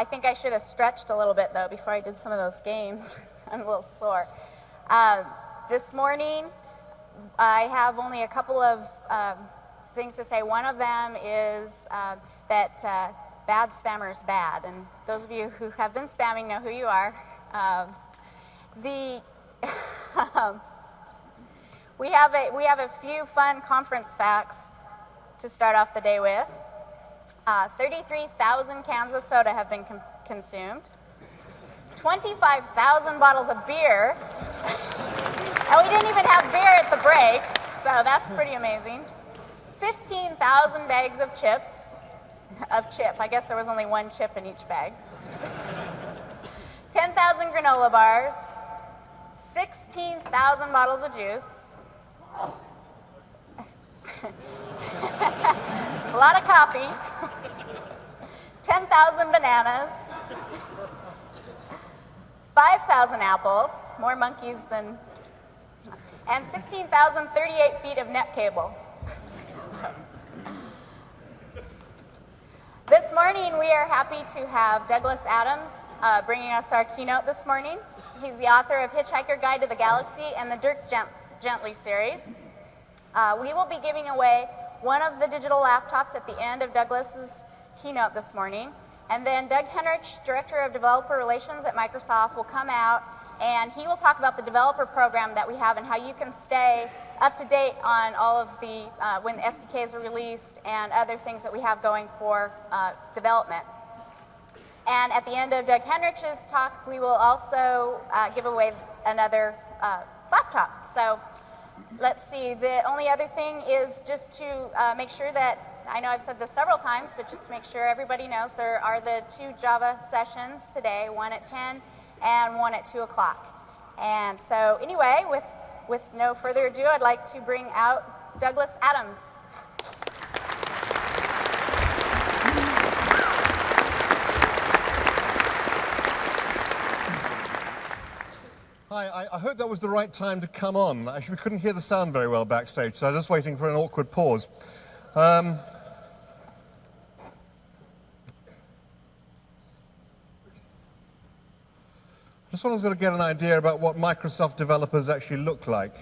I think I should have stretched a little bit, though, before I did some of those games. I'm a little sore. This morning, I have only a couple of things to say. One of them is that bad spammers bad, and those of you who have been spamming know who you are. We have a few fun conference facts to start off the day with. 33,000 cans of soda have been consumed. 25,000 bottles of beer. And we didn't even have beer at the breaks, so that's pretty amazing. 15,000 bags of chips. I guess there was only one chip in each bag. 10,000 granola bars. 16,000 bottles of juice. A lot of coffee. 10,000 bananas. 5,000 apples, more monkeys than, and 16,038 feet of net cable. This morning, we are happy to have Douglas Adams bringing us our keynote this morning. He's the author of Hitchhiker Guide to the Galaxy and the Dirk Gently series. We will be giving away one of the digital laptops at the end of Douglas's keynote this morning. And then Doug Henrich, Director of Developer Relations at Microsoft, will come out and he will talk about the developer program that we have and how you can stay up to date on all of the, when the SDKs are released and other things that we have going for development. And at the end of Doug Henrich's talk, we will also give away another laptop. So let's see, the only other thing is just to make sure that, I know I've said this several times, but just to make sure everybody knows, there are the 2 Java sessions today, one at 10 and one at 2 o'clock. And so anyway, with no further ado, I'd like to bring out Douglas Adams. Hi, I hope that was the right time to come on. Actually, we couldn't hear the sound very well backstage, so I was just waiting for an awkward pause. Just wanted to get an idea about what Microsoft developers actually look like.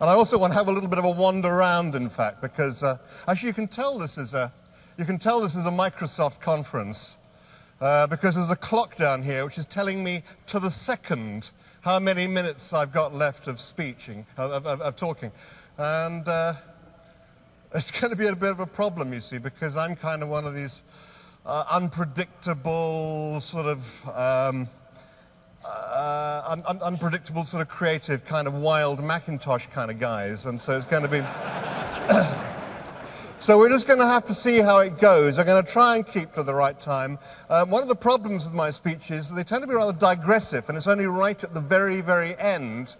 And I also want to have a little bit of a wander around, in fact, because actually you can tell this is a Microsoft conference because there's a clock down here which is telling me to the second how many minutes I've got left of talking. And it's going to be a bit of a problem, you see, because I'm kind of one of these unpredictable sort of creative kind of wild Macintosh kind of guys, and so it's going to be so we're just going to have to see how it goes. I'm going to try and keep to the right time. One of the problems with my speeches is they tend to be rather digressive, and it's only right at the very, very end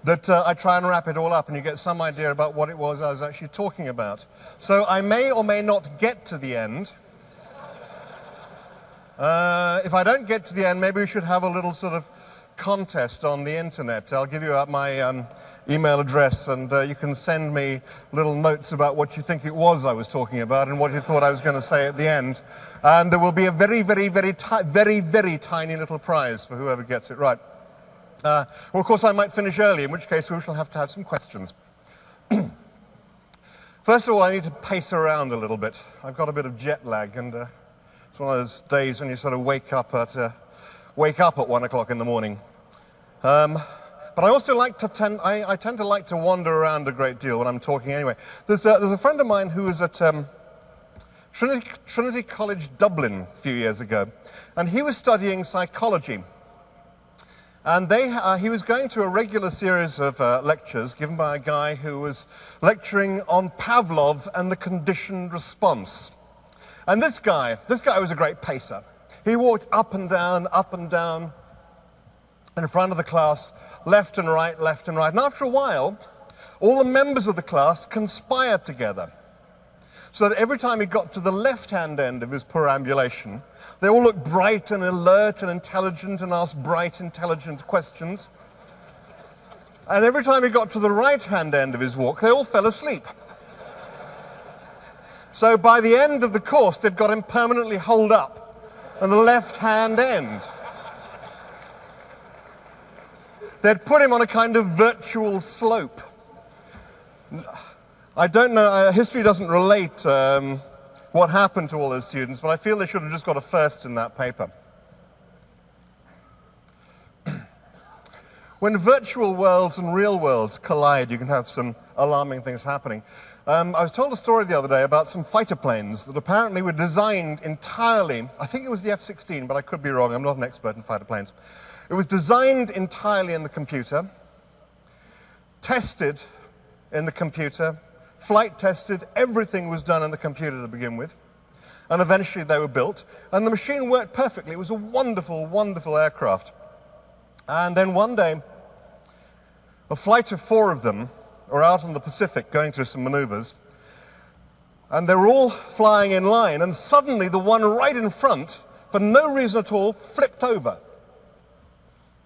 that I try and wrap it all up and you get some idea about what it was I was actually talking about. So I may or may not get to the end. If I don't get to the end, maybe we should have a little sort of contest on the internet. I'll give you my email address, and you can send me little notes about what you think it was I was talking about and what you thought I was going to say at the end. And there will be a very, very, very tiny little prize for whoever gets it right. Well, of course, I might finish early, in which case we shall have to have some questions. First of all, I need to pace around a little bit. I've got a bit of jet lag, and it's one of those days when you sort of wake up at 1 o'clock in the morning. But I also like to I tend to like to wander around a great deal when I'm talking anyway. There's a friend of mine who was at Trinity College Dublin a few years ago, and he was studying psychology. And he was going to a regular series of lectures given by a guy who was lecturing on Pavlov and the conditioned response. And this guy was a great pacer. He walked up and down in front of the class, left and right. And after a while, all the members of the class conspired together. So that every time he got to the left-hand end of his perambulation, they all looked bright and alert and intelligent and asked bright, intelligent questions. And every time he got to the right-hand end of his walk, they all fell asleep. So by the end of the course, they'd got him permanently holed up on the left-hand end. They'd put him on a kind of virtual slope. I don't know, history doesn't relate what happened to all those students, but I feel they should have just got a first in that paper. When virtual worlds and real worlds collide, you can have some alarming things happening. I was told a story the other day about some fighter planes that apparently were designed entirely, I think it was the F-16, but I could be wrong, I'm not an expert in fighter planes. It was designed entirely in the computer, tested in the computer, flight tested, everything was done in the computer to begin with, and eventually they were built, and the machine worked perfectly. It was a wonderful, wonderful aircraft. And then one day, a flight of 4 of them were out in the Pacific going through some maneuvers, and they were all flying in line, and suddenly the one right in front, for no reason at all, flipped over.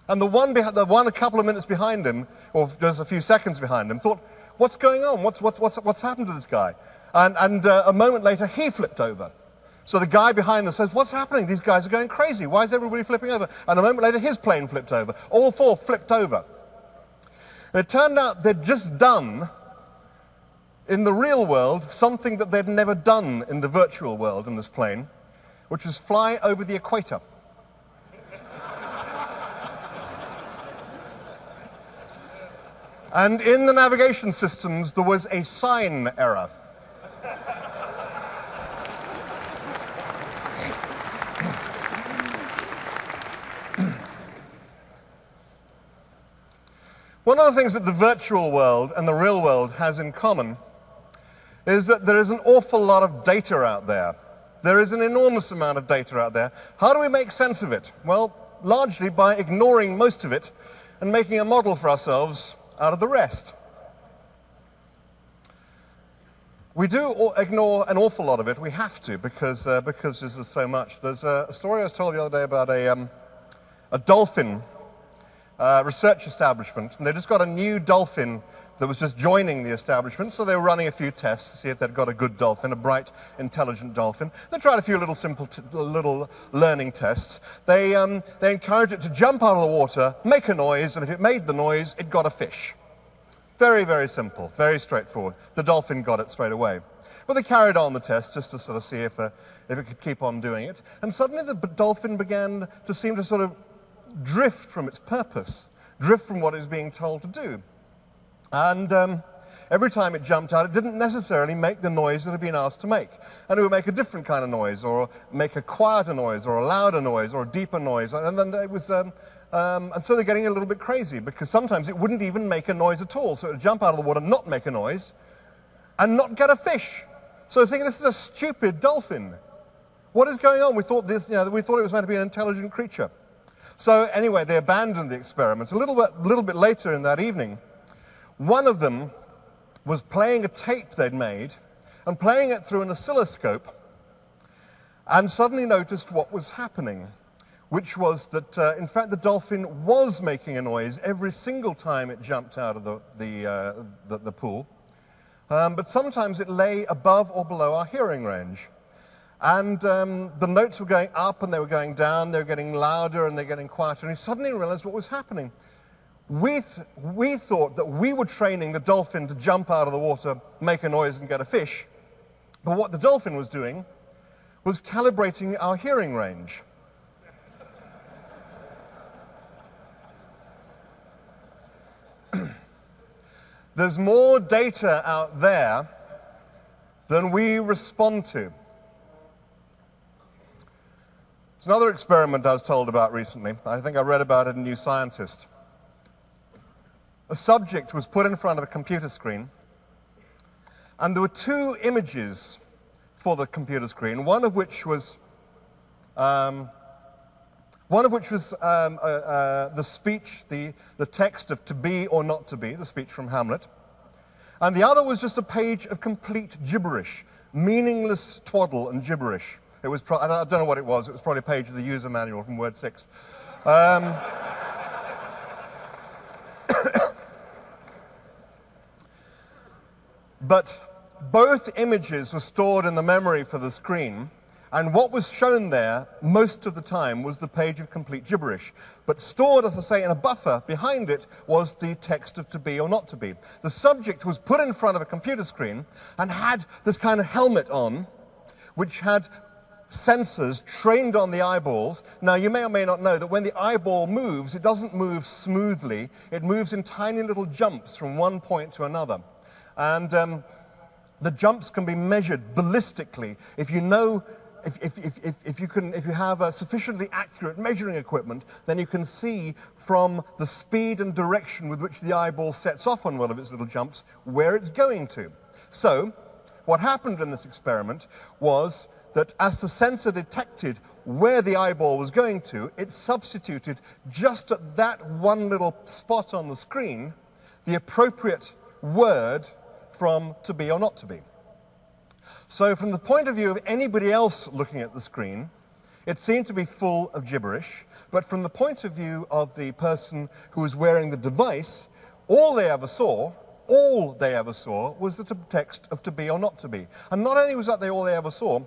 And the one a couple of minutes behind him, or just a few seconds behind him, thought, what's going on? What's happened to this guy? And a moment later, he flipped over. So the guy behind them says, what's happening? These guys are going crazy. Why is everybody flipping over? And a moment later, his plane flipped over. All 4 flipped over. And it turned out they'd just done, in the real world, something that they'd never done in the virtual world in this plane, which was fly over the equator. And in the navigation systems, there was a sign error. One of the things that the virtual world and the real world has in common is that there is an awful lot of data out there. There is an enormous amount of data out there. How do we make sense of it? Well, largely by ignoring most of it and making a model for ourselves out of the rest. We do ignore an awful lot of it. We have to, because there's so much. There's a story I was told the other day about a dolphin research establishment, and they just got a new dolphin that was just joining the establishment, so they were running a few tests to see if they'd got a good dolphin, a bright, intelligent dolphin. They tried a few little simple little learning tests. They encouraged it to jump out of the water, make a noise, and if it made the noise, it got a fish. Very, very simple, very straightforward. The dolphin got it straight away. But they carried on the test just to sort of see if it could keep on doing it. And suddenly the dolphin began to seem to sort of drift from its purpose, drift from what it was being told to do. And every time it jumped out, it didn't necessarily make the noise it had been asked to make. And it would make a different kind of noise, or make a quieter noise, or a louder noise, or a deeper noise. And then it was, and so they're getting a little bit crazy, because sometimes it wouldn't even make a noise at all. So it would jump out of the water, not make a noise, and not get a fish. So thinking, this is a stupid dolphin. What is going on? We thought we thought it was meant to be an intelligent creature. So anyway, they abandoned the experiment. A little bit later in that evening, one of them was playing a tape they'd made and playing it through an oscilloscope, and suddenly noticed what was happening, which was that, in fact, the dolphin was making a noise every single time it jumped out of the pool, but sometimes it lay above or below our hearing range. And the notes were going up and they were going down, they were getting louder and they're getting quieter, and he suddenly realized what was happening. We thought that we were training the dolphin to jump out of the water, make a noise and get a fish, but what the dolphin was doing was calibrating our hearing range. There's more data out there than we respond to. It's another experiment I was told about recently. I think I read about it in New Scientist. A subject was put in front of a computer screen, and there were 2 images for the computer screen, one of which was the speech, the text of "to be or not to be," the speech from Hamlet, and the other was just a page of complete gibberish, meaningless twaddle and gibberish. It was I don't know what it was. It was probably a page of the user manual from Word 6. But both images were stored in the memory for the screen, and what was shown there most of the time was the page of complete gibberish. But stored, as I say, in a buffer behind it was the text of to be or not to be. The subject was put in front of a computer screen and had this kind of helmet on, which had sensors trained on the eyeballs. Now, you may or may not know that when the eyeball moves, it doesn't move smoothly. It moves in tiny little jumps from one point to another. And the jumps can be measured ballistically. If you know, if you have a sufficiently accurate measuring equipment, then you can see from the speed and direction with which the eyeball sets off on one of its little jumps where it's going to. So, what happened in this experiment was that as the sensor detected where the eyeball was going to, it substituted just at that one little spot on the screen the appropriate word from to be or not to be. So from the point of view of anybody else looking at the screen, it seemed to be full of gibberish, but from the point of view of the person who was wearing the device, all they ever saw was the text of to be or not to be. And not only was that all they ever saw,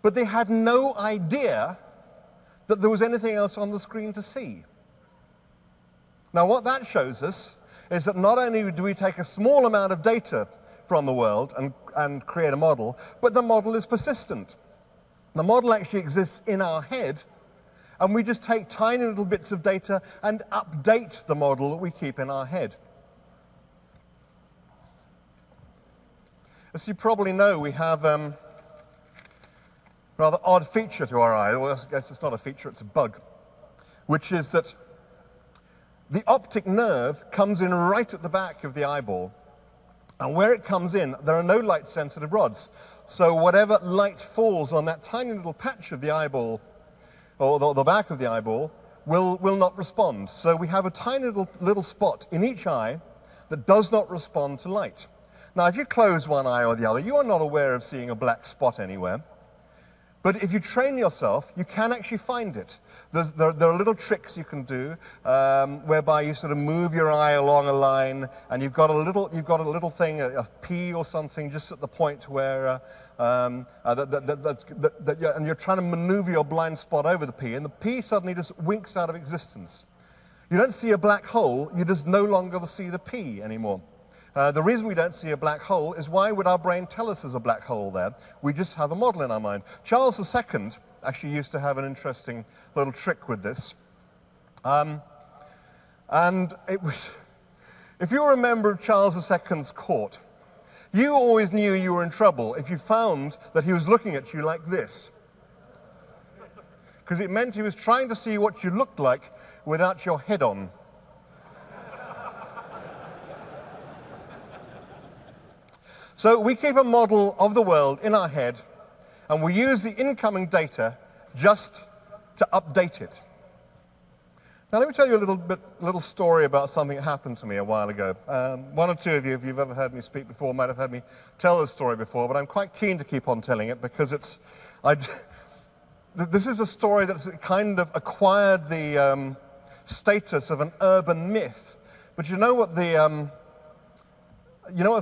but they had no idea that there was anything else on the screen to see. Now, what that shows us is that not only do we take a small amount of data from the world and create a model, but the model is persistent. The model actually exists in our head, and we just take tiny little bits of data and update the model that we keep in our head. As you probably know, we have rather odd feature to our eye. Well, I guess it's not a feature, it's a bug, which is that the optic nerve comes in right at the back of the eyeball. And where it comes in, there are no light-sensitive rods. So whatever light falls on that tiny little patch of the eyeball, or the back of the eyeball, will not respond. So we have a tiny little spot in each eye that does not respond to light. Now, if you close one eye or the other, you are not aware of seeing a black spot anywhere. But if you train yourself, you can actually find it. There are little tricks you can do whereby you sort of move your eye along a line, and you've got a little thing, a P or something, just at the point where and you're trying to maneuver your blind spot over the P, and the P suddenly just winks out of existence. You don't see a black hole; you just no longer see the P anymore. The reason we don't see a black hole is, why would our brain tell us there's a black hole there? We just have a model in our mind. Charles II actually used to have an interesting little trick with this. And it was, if you were a member of Charles II's court, you always knew you were in trouble if you found that he was looking at you like this. Because it meant he was trying to see what you looked like without your head on. So we keep a model of the world in our head, and we use the incoming data just to update it. Now let me tell you a little story about something that happened to me a while ago. One or two of you, if you've ever heard me speak before, might have heard me tell this story before, but I'm quite keen to keep on telling it because this is a story that's kind of acquired the status of an urban myth. But you know what the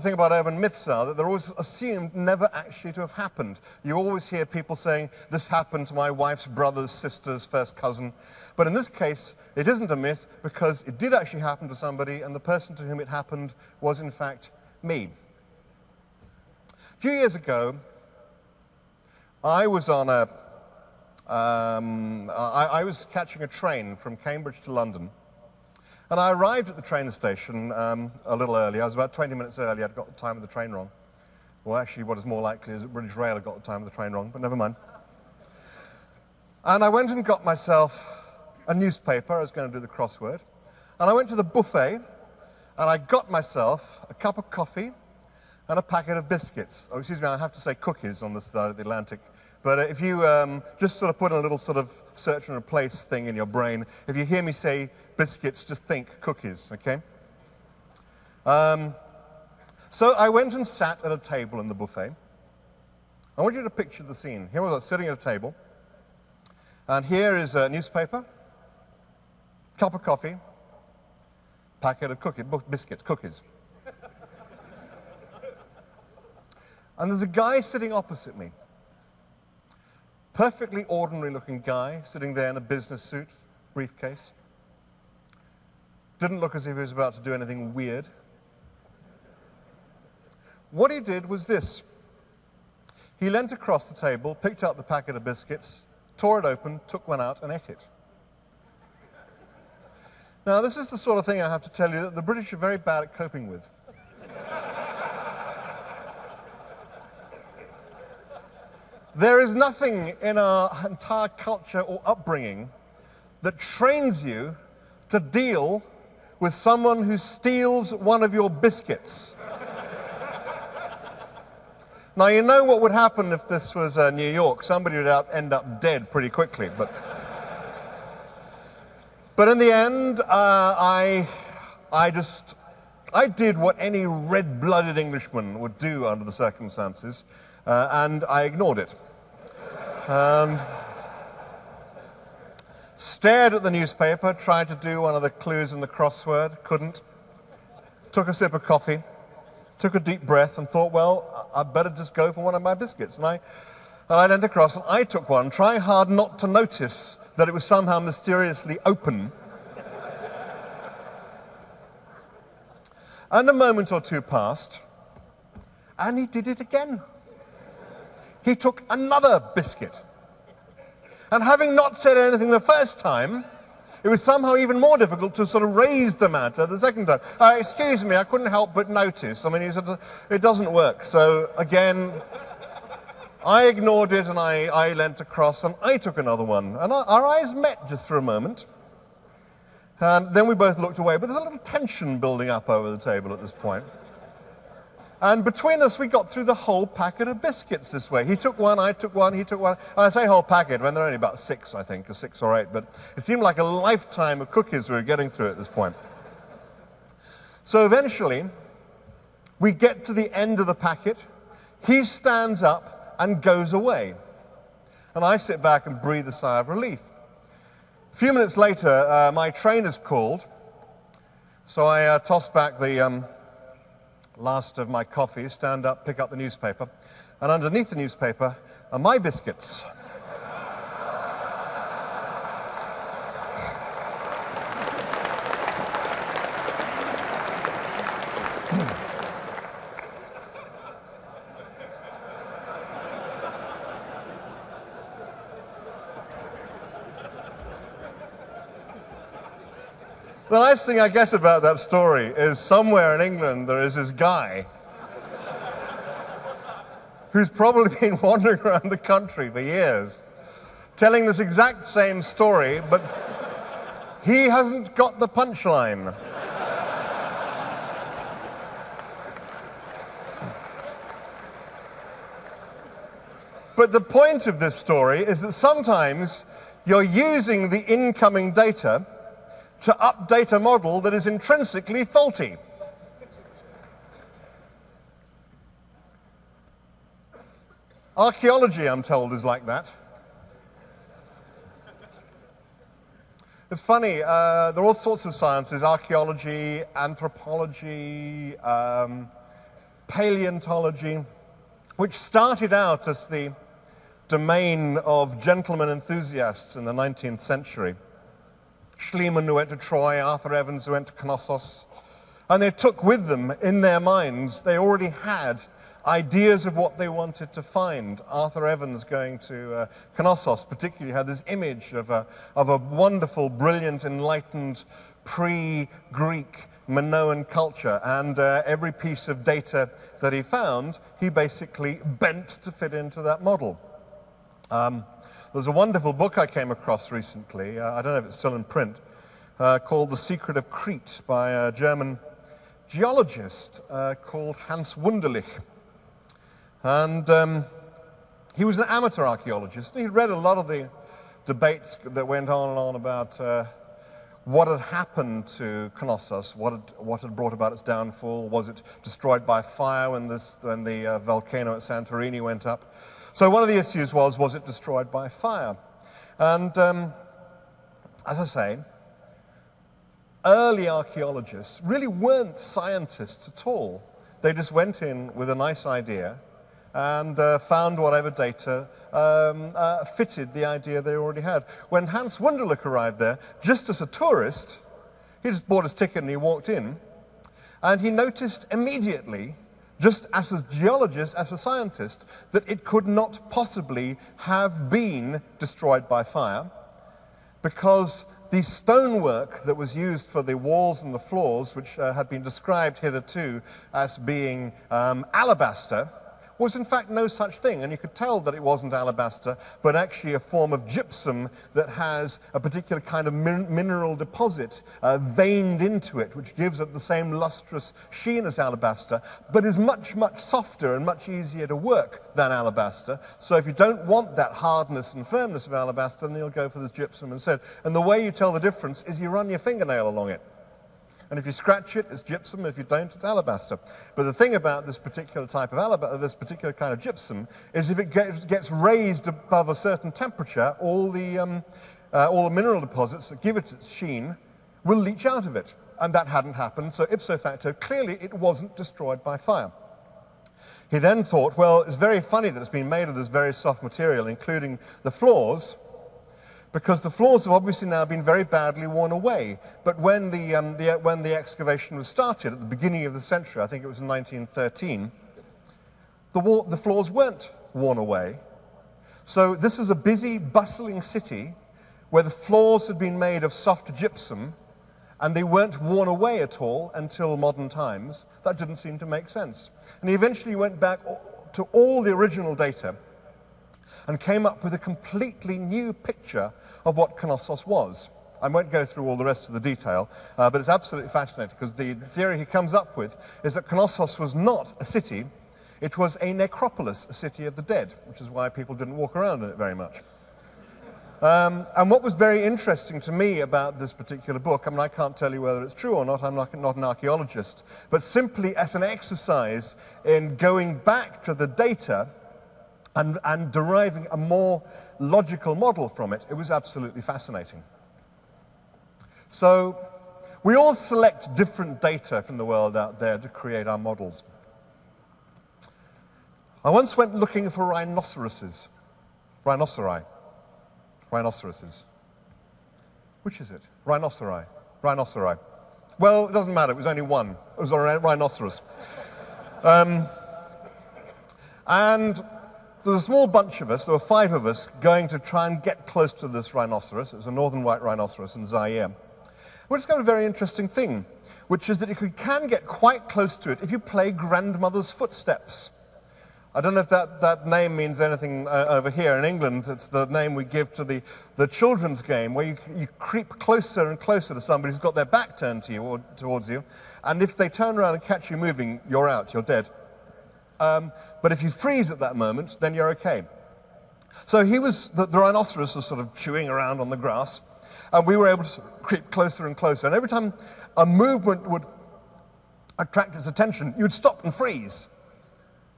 thing about urban myths are? That they're always assumed never actually to have happened. You always hear people saying, this happened to my wife's brother's sister's first cousin. But in this case, it isn't a myth because it did actually happen to somebody, and the person to whom it happened was, in fact, me. A few years ago, I was on I was catching a train from Cambridge to London. And I arrived at the train station a little early. I was about 20 minutes early. I'd got the time of the train wrong. Well, actually, what is more likely is that British Rail had got the time of the train wrong, but never mind. And I went and got myself a newspaper. I was going to do the crossword. And I went to the buffet, and I got myself a cup of coffee and a packet of biscuits. Oh, excuse me, I have to say cookies on this side of the Atlantic. But if you just sort of put a little sort of search and replace thing in your brain, if you hear me say biscuits, just think cookies, okay? So I went and sat at a table in the buffet. I want you to picture the scene. Here I was sitting at a table, and here is a newspaper, cup of coffee, packet of biscuits, cookies. And there's a guy sitting opposite me. Perfectly ordinary looking guy, sitting there in a business suit, briefcase. Didn't look as if he was about to do anything weird. What he did was this. He leant across the table, picked up the packet of biscuits, tore it open, took one out, and ate it. Now, this is the sort of thing I have to tell you that the British are very bad at coping with. There is nothing in our entire culture or upbringing that trains you to deal with someone who steals one of your biscuits. Now, you know what would happen if this was New York. Somebody would end up dead pretty quickly. But in the end, I did what any red-blooded Englishman would do under the circumstances, and I ignored it. Stared at the newspaper, tried to do one of the clues in the crossword, couldn't. Took a sip of coffee, took a deep breath, and thought, well, I'd better just go for one of my biscuits. And I leant across, and I took one, trying hard not to notice that it was somehow mysteriously open. And a moment or two passed, and he did it again. He took another biscuit. And having not said anything the first time, it was somehow even more difficult to sort of raise the matter the second time. Excuse me, I couldn't help but notice. I mean, he said, it doesn't work. So again, I ignored it, and I leant across, and I took another one. And our eyes met just for a moment. And then we both looked away, but there's a little tension building up over the table at this point. And between us, we got through the whole packet of biscuits this way. He took one, I took one, he took one. And I say whole packet, when there are only about 6, I think, or 6 or 8, but it seemed like a lifetime of cookies we were getting through at this point. So eventually, we get to the end of the packet. He stands up and goes away. And I sit back and breathe a sigh of relief. A few minutes later, my train is called, so I toss back the last of my coffee, stand up, pick up the newspaper, and underneath the newspaper are my biscuits. The nice thing, I guess, about that story is somewhere in England there is this guy who's probably been wandering around the country for years, telling this exact same story, but he hasn't got the punchline. But the point of this story is that sometimes you're using the incoming data to update a model that is intrinsically faulty. Archaeology, I'm told, is like that. It's funny, there are all sorts of sciences: archaeology, anthropology, paleontology, which started out as the domain of gentlemen enthusiasts in the 19th century. Schliemann, who went to Troy, Arthur Evans, who went to Knossos. And they took with them, in their minds, they already had ideas of what they wanted to find. Arthur Evans, going to Knossos, particularly had this image of a wonderful, brilliant, enlightened, pre-Greek Minoan culture. And every piece of data that he found, he basically bent to fit into that model. There's a wonderful book I came across recently, I don't know if it's still in print, called The Secret of Crete by a German geologist called Hans Wunderlich. And he was an amateur archaeologist. He'd read a lot of the debates that went on and on about what had happened to Knossos, what had brought about its downfall. Was it destroyed by fire when the volcano at Santorini went up? So one of the issues was it destroyed by fire? And as I say, early archaeologists really weren't scientists at all. They just went in with a nice idea and found whatever data fitted the idea they already had. When Hans Wunderlich arrived there, just as a tourist, he just bought his ticket and he walked in, and he noticed immediately, just as a geologist, as a scientist, that it could not possibly have been destroyed by fire, because the stonework that was used for the walls and the floors, which had been described hitherto as being alabaster, was in fact no such thing. And you could tell that it wasn't alabaster, but actually a form of gypsum that has a particular kind of mineral deposit veined into it, which gives it the same lustrous sheen as alabaster, but is much, much softer and much easier to work than alabaster. So if you don't want that hardness and firmness of alabaster, then you'll go for this gypsum instead. And the way you tell the difference is you run your fingernail along it. And if you scratch it, it's gypsum. If you don't, it's alabaster. But the thing about this particular type of alabaster, this particular kind of gypsum, is if it gets raised above a certain temperature, all the mineral deposits that give it its sheen will leach out of it. And that hadn't happened, so ipso facto, clearly it wasn't destroyed by fire. He then thought, well, it's very funny that it's been made of this very soft material, including the floors, because the floors have obviously now been very badly worn away. But when the excavation was started at the beginning of the century, I think it was in 1913, the floors weren't worn away. So this is a busy, bustling city where the floors had been made of soft gypsum and they weren't worn away at all until modern times. That didn't seem to make sense. And he eventually went back to all the original data and came up with a completely new picture of what Knossos was. I won't go through all the rest of the detail, but it's absolutely fascinating, because the theory he comes up with is that Knossos was not a city, it was a necropolis, a city of the dead, which is why people didn't walk around in it very much. And what was very interesting to me about this particular book, I mean, I can't tell you whether it's true or not, I'm not an archaeologist, but simply as an exercise in going back to the data and deriving a more logical model from it, it was absolutely fascinating. So we all select different data from the world out there to create our models. I once went looking for rhinoceroses. Rhinoceroses. Which is it? Rhinoceri. Well, it doesn't matter, it was only one. It was a rhinoceros. And there was a small bunch of us, there were 5 of us, going to try and get close to this rhinoceros. It was a northern white rhinoceros in Zaire. We discovered a very interesting thing, which is that you can get quite close to it if you play grandmother's footsteps. I don't know if that name means anything over here. In England, it's the name we give to the children's game, where you creep closer and closer to somebody who's got their back turned to you or towards you, and if they turn around and catch you moving, you're out, you're dead. But if you freeze at that moment, then you're okay. So the rhinoceros was sort of chewing around on the grass, and we were able to creep closer and closer. And every time a movement would attract its attention, you'd stop and freeze,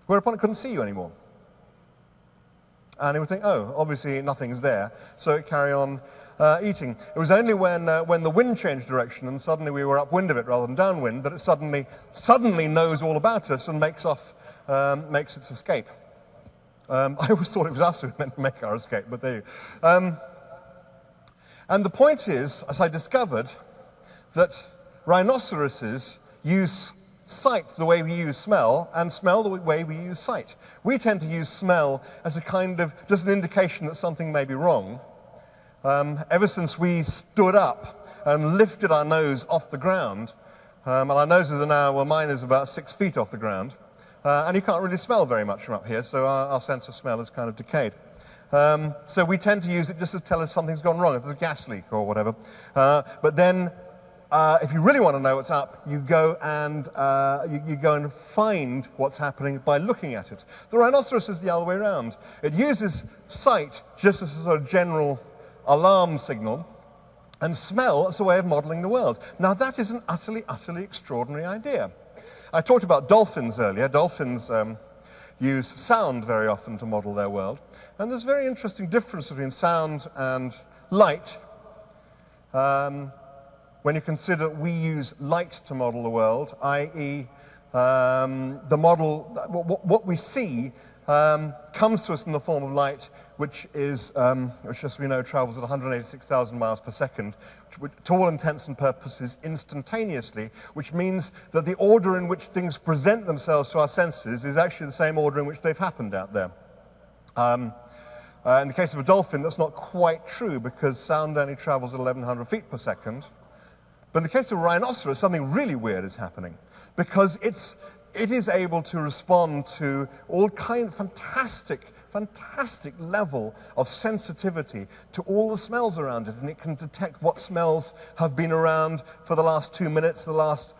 whereupon it couldn't see you anymore. And it would think, oh, obviously nothing's there, so it carry on eating. It was only when the wind changed direction and suddenly we were upwind of it rather than downwind that it suddenly knows all about us and makes its escape. I always thought it was us who meant to make our escape, but there you And the point is, as I discovered, that rhinoceroses use sight the way we use smell, and smell the way we use sight. We tend to use smell as a kind of, just an indication that something may be wrong. Ever since we stood up and lifted our nose off the ground, and our noses are now, well, mine is about 6 feet off the ground, and you can't really smell very much from up here, so our sense of smell is kind of decayed. So we tend to use it just to tell us something's gone wrong, if there's a gas leak or whatever. But then, if you really want to know what's up, you go and find what's happening by looking at it. The rhinoceros is the other way around. It uses sight just as a sort of general alarm signal, and smell as a way of modeling the world. Now that is an utterly, utterly extraordinary idea. I talked about dolphins earlier. Dolphins use sound very often to model their world. And there's a very interesting difference between sound and light. When you consider we use light to model the world, i.e. the model, what we see comes to us in the form of light, which as we know, travels at 186,000 miles per second, which, to all intents and purposes, instantaneously, which means that the order in which things present themselves to our senses is actually the same order in which they've happened out there. In the case of a dolphin, that's not quite true because sound only travels at 1,100 feet per second. But in the case of a rhinoceros, something really weird is happening because it is able to respond to all kind of fantastic level of sensitivity to all the smells around it, and it can detect what smells have been around for the last 2 minutes, the last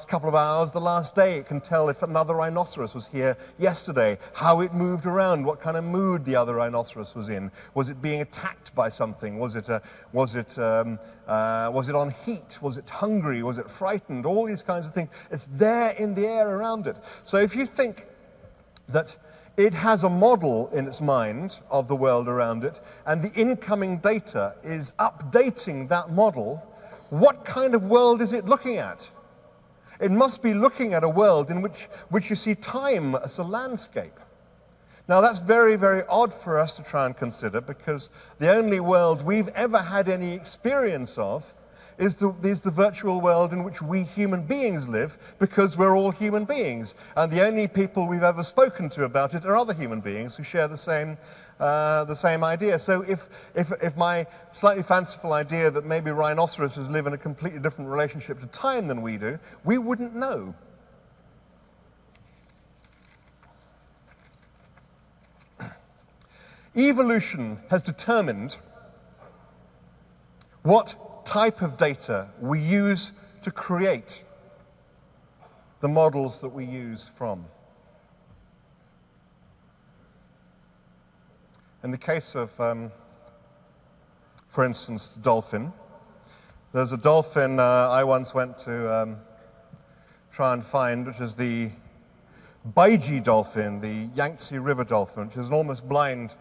couple of hours, the last day. It can tell if another rhinoceros was here yesterday, how it moved around, what kind of mood the other rhinoceros was in. Was it being attacked by something? Was it on heat? Was it hungry? Was it frightened? All these kinds of things. It's there in the air around it. So if you think that it has a model in its mind of the world around it, and the incoming data is updating that model, what kind of world is it looking at? It must be looking at a world in which you see time as a landscape. Now that's very, very odd for us to try and consider because the only world we've ever had any experience of is the virtual world in which we human beings live because we're all human beings. And the only people we've ever spoken to about it are other human beings who share the same idea. So if my slightly fanciful idea that maybe rhinoceroses live in a completely different relationship to time than we do, we wouldn't know. Evolution has determined what type of data we use to create the models that we use from. In the case of, for instance, dolphin, there's a dolphin I once went to try and find, which is the Baiji dolphin, the Yangtze River dolphin, which is an almost blind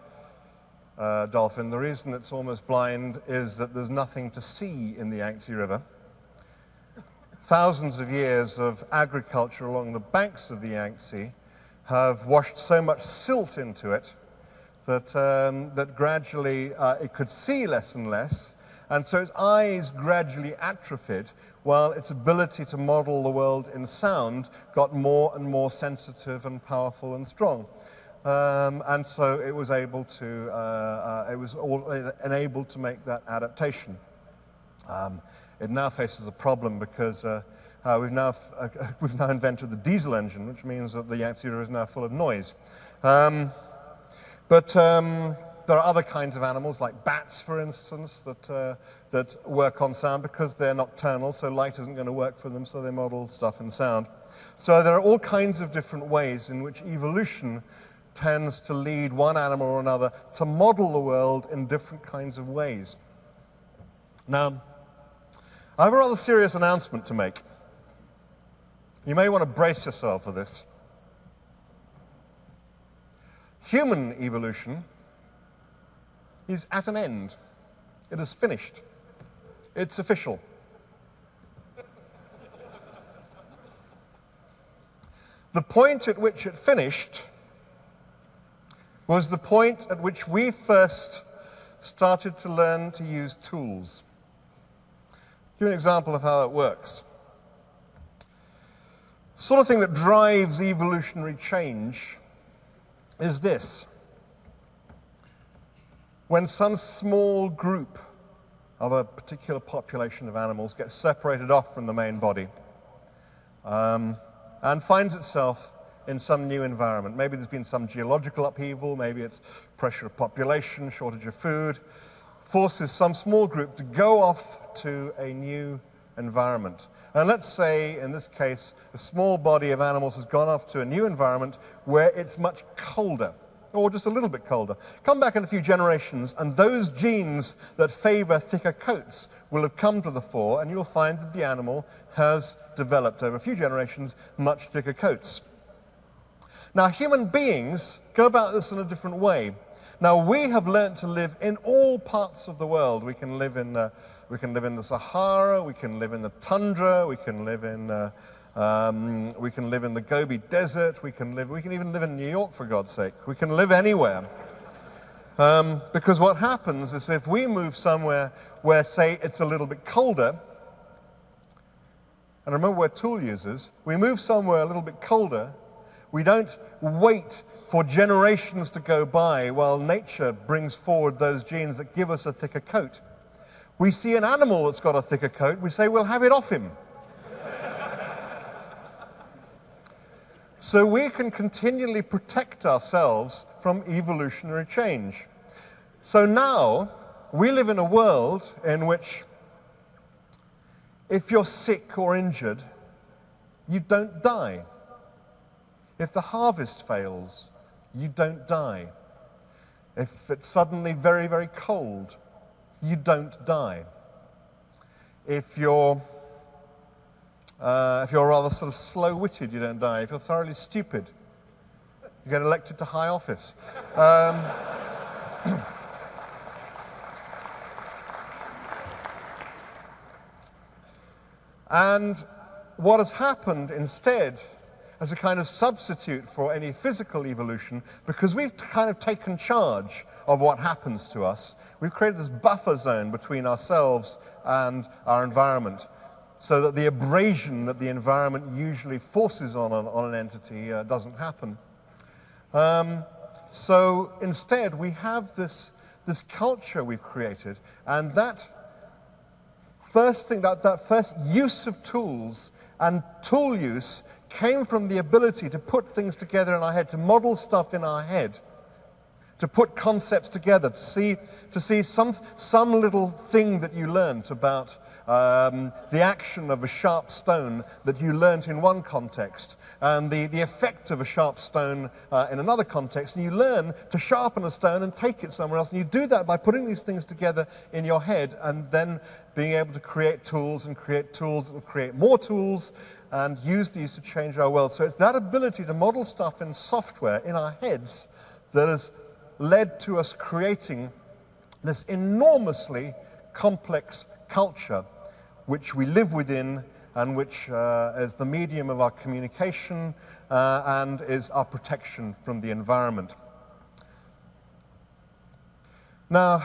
dolphin. The reason it's almost blind is that there's nothing to see in the Yangtze River. Thousands of years of agriculture along the banks of the Yangtze have washed so much silt into it that gradually it could see less and less, and so its eyes gradually atrophied while its ability to model the world in sound got more and more sensitive and powerful and strong. And so it was able to, enabled to make that adaptation. It now faces a problem because we've now invented the diesel engine, which means that the Yangtze River is now full of noise. But there are other kinds of animals, like bats, for instance, that work on sound because they're nocturnal, so light isn't going to work for them, so they model stuff in sound. So there are all kinds of different ways in which evolution tends to lead one animal or another to model the world in different kinds of ways. Now, I have a rather serious announcement to make. You may want to brace yourself for this. Human evolution is at an end. It is finished. It's official. The point at which it finished was the point at which we first started to learn to use tools. I'll give you an example of how that works. The sort of thing that drives evolutionary change is this. When some small group of a particular population of animals gets separated off from the main body and finds itself in some new environment. Maybe there's been some geological upheaval, maybe it's pressure of population, shortage of food, forces some small group to go off to a new environment. And let's say, in this case, a small body of animals has gone off to a new environment where it's much colder, or just a little bit colder. Come back in a few generations, and those genes that favor thicker coats will have come to the fore, and you'll find that the animal has developed over a few generations much thicker coats. Now, human beings go about this in a different way. Now, we have learned to live in all parts of the world. We can live in the Sahara, we can live in the tundra, we can live in We can live in the Gobi Desert. We can even live in New York, for God's sake. We can live anywhere. Because what happens is if we move somewhere where, say, it's a little bit colder, and remember we're tool users, we move somewhere a little bit colder, we don't wait for generations to go by while nature brings forward those genes that give us a thicker coat. We see an animal that's got a thicker coat, we say, we'll have it off him. So we can continually protect ourselves from evolutionary change. So now, we live in a world in which if you're sick or injured, you don't die. If the harvest fails, you don't die. If it's suddenly very, very cold, you don't die. If you're rather sort of slow-witted, you don't die. If you're thoroughly stupid, you get elected to high office. And what has happened instead, as a kind of substitute for any physical evolution, because we've kind of taken charge of what happens to us, we've created this buffer zone between ourselves and our environment, so that the abrasion that the environment usually forces on an entity doesn't happen. So instead, we have this culture we've created, and that first thing, that first use of tools and tool use came from the ability to put things together in our head, to model stuff in our head, to put concepts together, to see some little thing that you learnt about the action of a sharp stone that you learnt in one context, and the effect of a sharp stone in another context, and you learn to sharpen a stone and take it somewhere else, and you do that by putting these things together in your head, and then being able to create tools and create more tools, and use these to change our world. So it's that ability to model stuff in software in our heads that has led to us creating this enormously complex culture which we live witin, and which is the medium of our communication and is our protection from the environment. Now,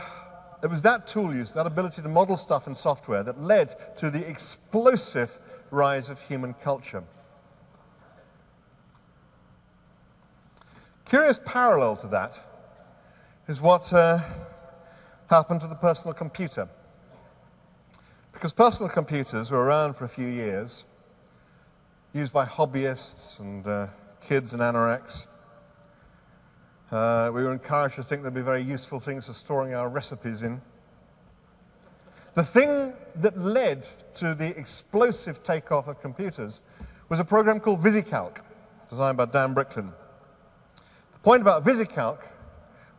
it was that tool use, that ability to model stuff in software, that led to the explosive rise of human culture. Curious parallel to that is what happened to the personal computer. Because personal computers were around for a few years, used by hobbyists and kids and anoraks. We were encouraged to think they'd be very useful things for storing our recipes in. The thing that led to the explosive takeoff of computers was a program called VisiCalc, designed by Dan Bricklin. The point about VisiCalc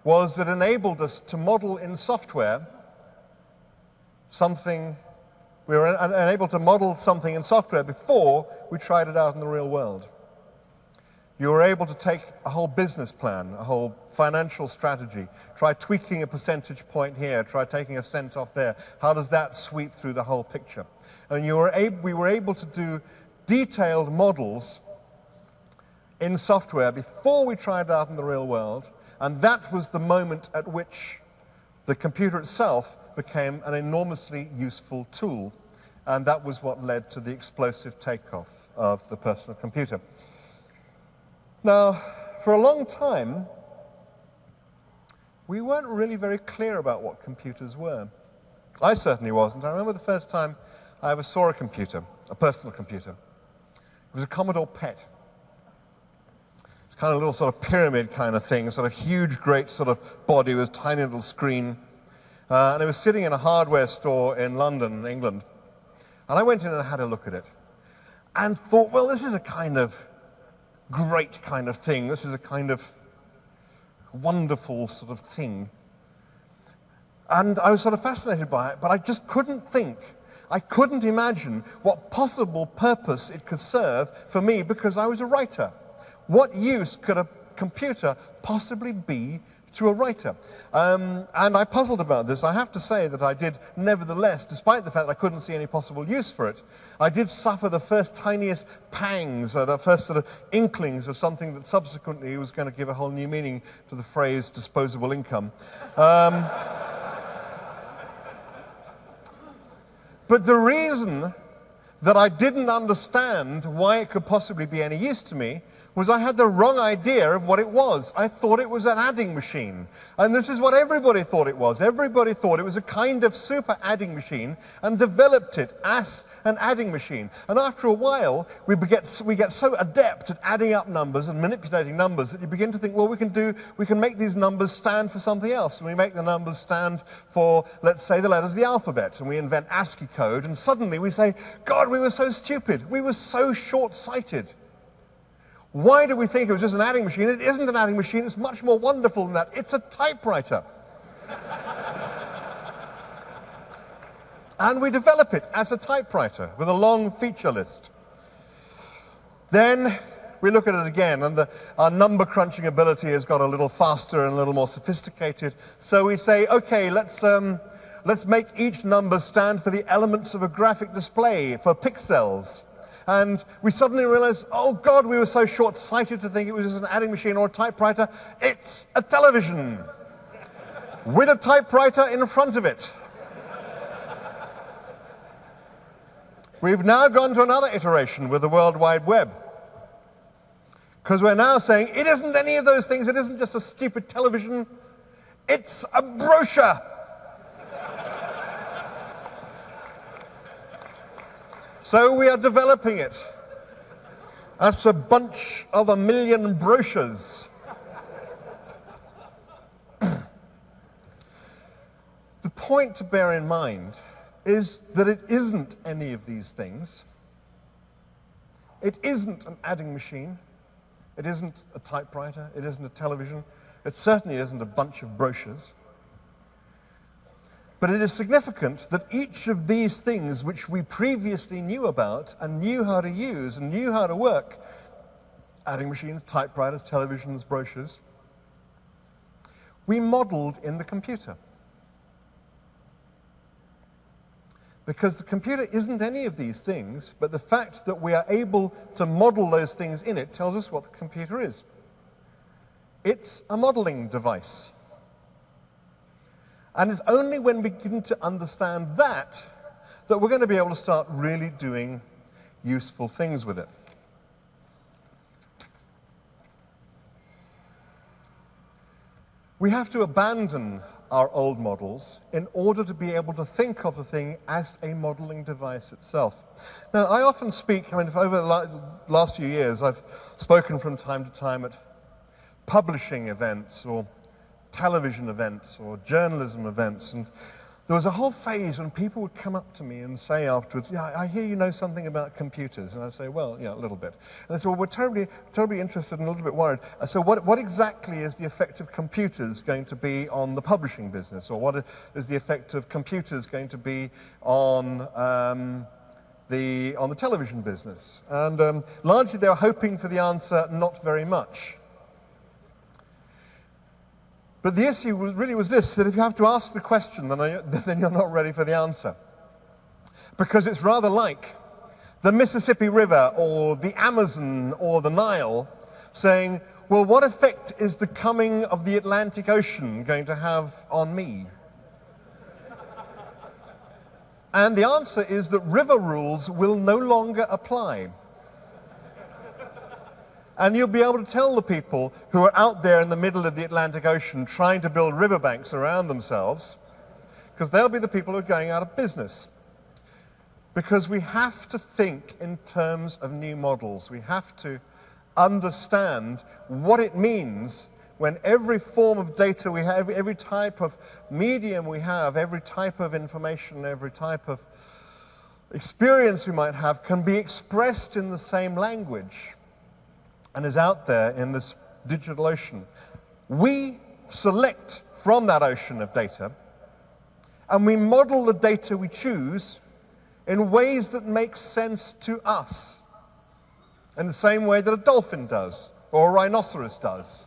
was that it enabled us to model in software something. We were unable to model something in software before we tried it out in the real world. You were able to take a whole business plan, a whole financial strategy, try tweaking a percentage point here, try taking a cent off there. How does that sweep through the whole picture? And we were able to do detailed models in software before we tried it out in the real world, and that was the moment at which the computer itself became an enormously useful tool, and that was what led to the explosive takeoff of the personal computer. Now, for a long time, we weren't really very clear about what computers were. I certainly wasn't. I remember the first time I ever saw a computer, a personal computer. It was a Commodore PET. It's kind of a little sort of pyramid kind of thing, sort of huge, great sort of body with a tiny little screen. And it was sitting in a hardware store in London, England. And I went in and had a look at it and thought, well, this is a kind of great kind of thing. This is a kind of wonderful sort of thing. And I was sort of fascinated by it, but I just couldn't think. I couldn't imagine what possible purpose it could serve for me because I was a writer. What use could a computer possibly be to a writer. And I puzzled about this. I have to say that I did, nevertheless, despite the fact that I couldn't see any possible use for it, I did suffer the first tiniest pangs, the first sort of inklings of something that subsequently was going to give a whole new meaning to the phrase disposable income. But the reason that I didn't understand why it could possibly be any use to me was I had the wrong idea of what it was. I thought it was an adding machine. And this is what everybody thought it was. Everybody thought it was a kind of super adding machine and developed it as an adding machine. And after a while, we get so adept at adding up numbers and manipulating numbers that you begin to think, well, we can make these numbers stand for something else. And we make the numbers stand for, let's say, the letters of the alphabet. And we invent ASCII code. And suddenly we say, God, we were so stupid. We were so short-sighted. Why do we think it was just an adding machine? It isn't an adding machine. It's much more wonderful than that. It's a typewriter. And we develop it as a typewriter with a long feature list. Then we look at it again, and our number crunching ability has got a little faster and a little more sophisticated. So we say, okay, let's make each number stand for the elements of a graphic display, for pixels. And we suddenly realize, oh God, we were so short-sighted to think it was just an adding machine or a typewriter. It's a television with a typewriter in front of it. We've now gone to another iteration with the World Wide Web. Because we're now saying, it isn't any of those things. It isn't just a stupid television. It's a brochure. So we are developing it as a bunch of 1 million brochures. The point to bear in mind is that it isn't any of these things. It isn't an adding machine. It isn't a typewriter. It isn't a television. It certainly isn't a bunch of brochures. But it is significant that each of these things which we previously knew about and knew how to use and knew how to work, adding machines, typewriters, televisions, brochures, we modeled in the computer. Because the computer isn't any of these things, but the fact that we are able to model those things in it tells us what the computer is. It's a modeling device. And it's only when we begin to understand that we're going to be able to start really doing useful things with it. We have to abandon our old models in order to be able to think of the thing as a modeling device itself. Now, I often speak, over the last few years, I've spoken from time to time at publishing events or television events or journalism events, and there was a whole phase when people would come up to me and say afterwards, yeah, I hear you know something about computers. And I'd say, well, yeah, a little bit. And they said, well, we're terribly interested and a little bit worried. So what exactly is the effect of computers going to be on the publishing business? Or what is the effect of computers going to be on the television business? And largely they were hoping for the answer, not very much. But the issue really was this, that if you have to ask the question, then you're not ready for the answer. Because it's rather like the Mississippi River or the Amazon or the Nile saying, well, what effect is the coming of the Atlantic Ocean going to have on me? And the answer is that river rules will no longer apply. And you'll be able to tell the people who are out there in the middle of the Atlantic Ocean trying to build riverbanks around themselves, because they'll be the people who are going out of business. Because we have to think in terms of new models. We have to understand what it means when every form of data we have, every type of medium we have, every type of information, every type of experience we might have can be expressed in the same language and is out there in this digital ocean. We select from that ocean of data, and we model the data we choose in ways that make sense to us, in the same way that a dolphin does, or a rhinoceros does,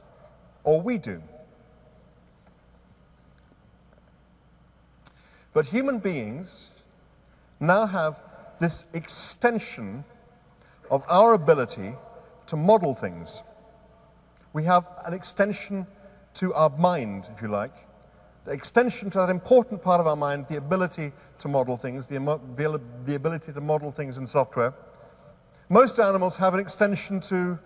or we do. But human beings now have this extension of our ability to model things. We have an extension to our mind, if you like, the extension to that important part of our mind, the ability to model things, the ability to model things in software. Most animals have an extension to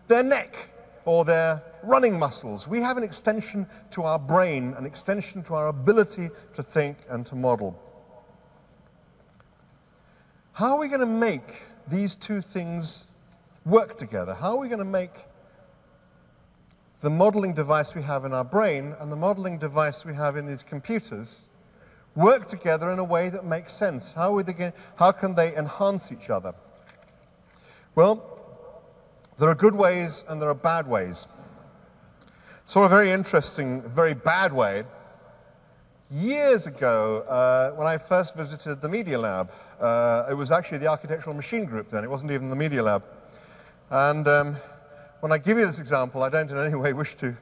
their neck or their running muscles. We have an extension to our brain, an extension to our ability to think and to model. How are we going to make these two things work together? How are we going to make the modeling device we have in our brain and the modeling device we have in these computers work together in a way that makes sense? How can they enhance each other? Well, there are good ways and there are bad ways. So a very interesting, very bad way. Years ago, when I first visited the Media Lab, it was actually the Architectural Machine Group then, it wasn't even the Media Lab. And when I give you this example, I don't in any way wish to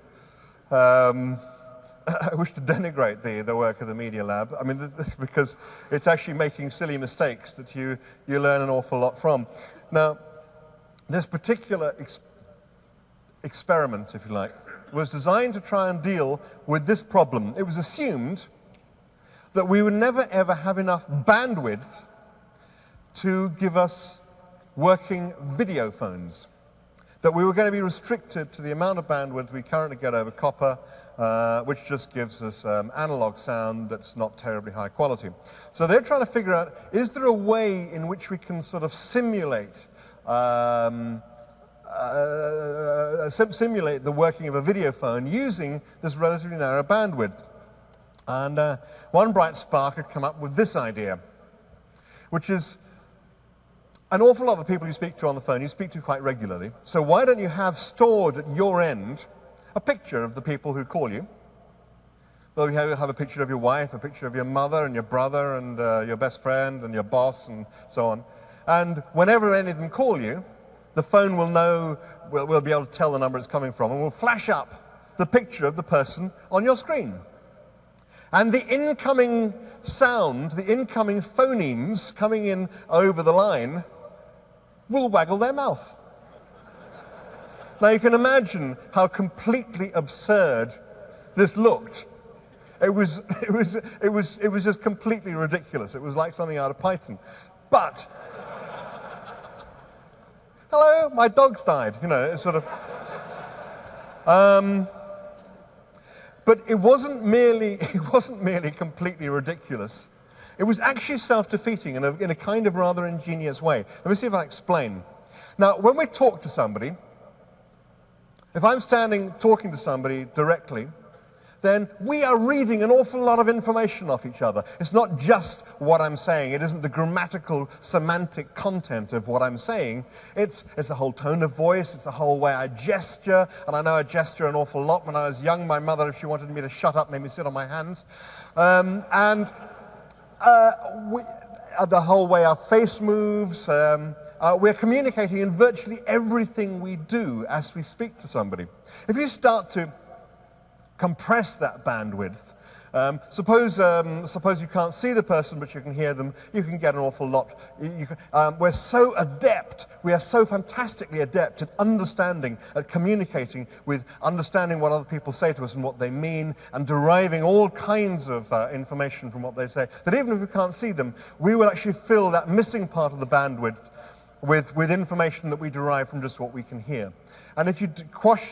denigrate the work of the Media Lab. I mean, because it's actually making silly mistakes that you learn an awful lot from. Now, this particular experiment, if you like, was designed to try and deal with this problem. It was assumed that we would never ever have enough bandwidth to give us working video phones, that we were going to be restricted to the amount of bandwidth we currently get over copper, which just gives us analog sound that's not terribly high quality. So they're trying to figure out, is there a way in which we can sort of simulate simulate the working of a video phone using this relatively narrow bandwidth? And one bright spark had come up with this idea, which is an awful lot of the people you speak to on the phone, you speak to quite regularly. So why don't you have stored at your end a picture of the people who call you? Well, you have a picture of your wife, a picture of your mother and your brother and your best friend and your boss and so on. And whenever any of them call you, the phone will know, we'll be able to tell the number it's coming from, and will flash up the picture of the person on your screen. And the incoming sound, the incoming phonemes coming in over the line will waggle their mouth. Now you can imagine how completely absurd this looked. It was just completely ridiculous. It was like something out of Python. But hello, my dog's died. You know, it's sort of. But it wasn't merely completely ridiculous. It was actually self-defeating in a kind of rather ingenious way. Let me see if I explain. Now, when we talk to somebody, if I'm standing talking to somebody directly, then we are reading an awful lot of information off each other. It's not just what I'm saying. It isn't the grammatical, semantic content of what I'm saying. It's the whole tone of voice. It's the whole way I gesture. And I know I gesture an awful lot. When I was young, my mother, if she wanted me to shut up, made me sit on my hands. The whole way our face moves. We're communicating in virtually everything we do as we speak to somebody. If you start to compress that bandwidth. Suppose you can't see the person, but you can hear them. You can get an awful lot. We're so adept. We are so fantastically adept at understanding, at communicating with understanding what other people say to us and what they mean, and deriving all kinds of information from what they say, that even if we can't see them, we will actually fill that missing part of the bandwidth with information that we derive from just what we can hear. And if you squash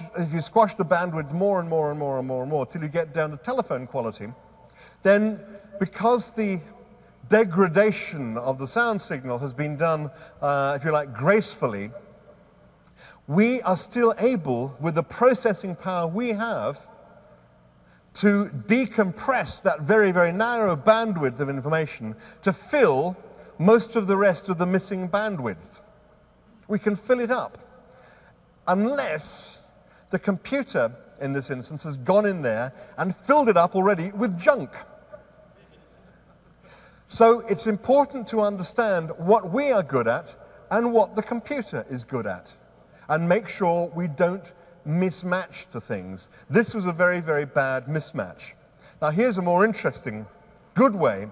the bandwidth more and more and more and more and more till you get down to telephone quality, then because the degradation of the sound signal has been done, if you like, gracefully, we are still able, with the processing power we have, to decompress that very, very narrow bandwidth of information to fill most of the rest of the missing bandwidth. We can fill it up. Unless the computer, in this instance, has gone in there and filled it up already with junk. So it's important to understand what we are good at and what the computer is good at, and make sure we don't mismatch the things. This was a very, very bad mismatch. Now here's a more interesting, good way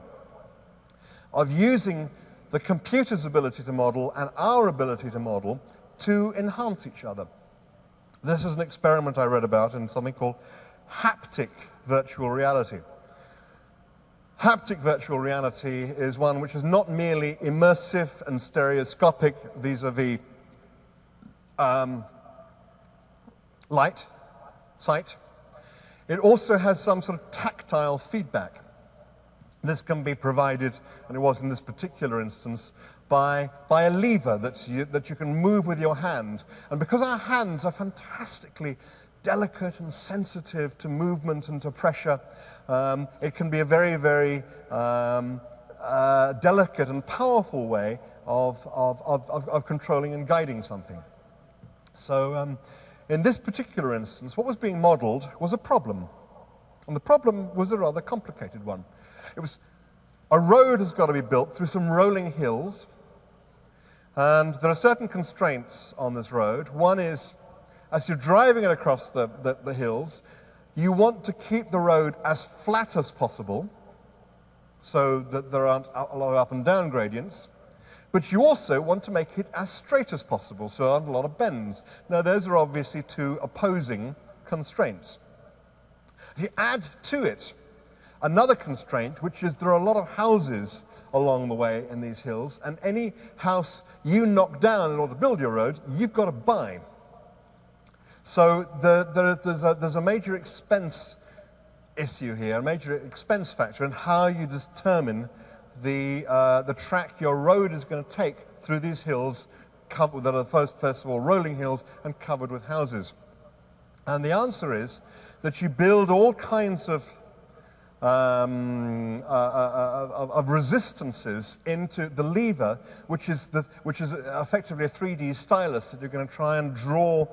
of using the computer's ability to model and our ability to model to enhance each other. This is an experiment I read about in something called haptic virtual reality. Haptic virtual reality is one which is not merely immersive and stereoscopic vis-a-vis sight. It also has some sort of tactile feedback. This can be provided, and it was in this particular instance, by a lever that you can move with your hand. And because our hands are fantastically delicate and sensitive to movement and to pressure, it can be a very, very delicate and powerful way of controlling and guiding something. So in this particular instance, what was being modeled was a problem. And the problem was a rather complicated one. It was a road has got to be built through some rolling hills, and there are certain constraints on this road. One is, as you're driving it across the hills, you want to keep the road as flat as possible so that there aren't a lot of up and down gradients, but you also want to make it as straight as possible so there aren't a lot of bends. Now, those are obviously two opposing constraints. If you add to it another constraint, which is there are a lot of houses along the way in these hills, and any house you knock down in order to build your road, you've got to buy. So there's a major expense issue here, a major expense factor in how you determine the track your road is going to take through these hills that are first of all rolling hills and covered with houses. And the answer is that you build all kinds of resistances into the lever, which is effectively a 3D stylus that you're going to try and draw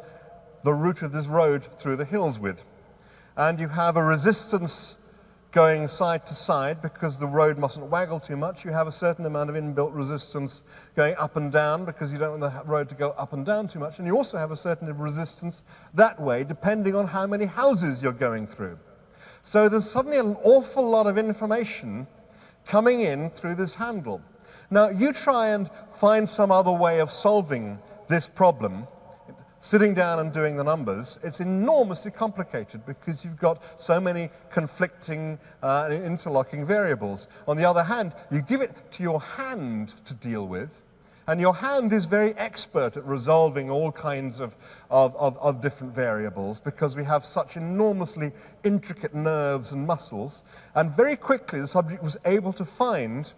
the route of this road through the hills with. And you have a resistance going side to side because the road mustn't waggle too much. You have a certain amount of inbuilt resistance going up and down because you don't want the road to go up and down too much. And you also have a certain resistance that way depending on how many houses you're going through. So there's suddenly an awful lot of information coming in through this handle. Now, you try and find some other way of solving this problem, sitting down and doing the numbers. It's enormously complicated because you've got so many conflicting, interlocking variables. On the other hand, you give it to your hand to deal with, and your hand is very expert at resolving all kinds of different variables because we have such enormously intricate nerves and muscles. And very quickly, the subject was able to find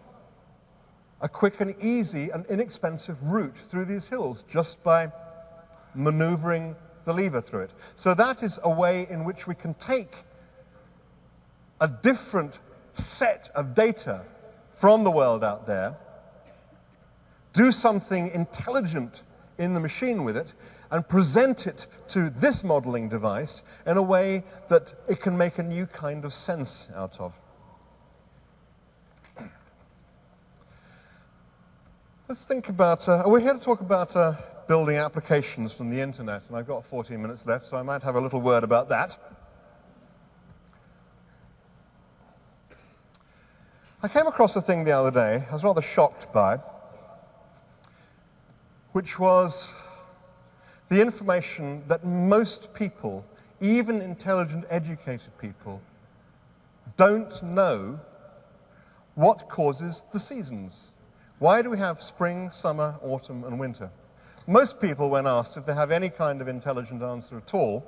a quick and easy and inexpensive route through these hills just by maneuvering the lever through it. So that is a way in which we can take a different set of data from the world out there, do something intelligent in the machine with it, and present it to this modeling device in a way that it can make a new kind of sense out of. Let's think about, we're here to talk about building applications from the internet, and I've got 14 minutes left, so I might have a little word about that. I came across a thing the other day I was rather shocked by, which was the information that most people, even intelligent, educated people, don't know what causes the seasons. Why do we have spring, summer, autumn, and winter? Most people, when asked if they have any kind of intelligent answer at all,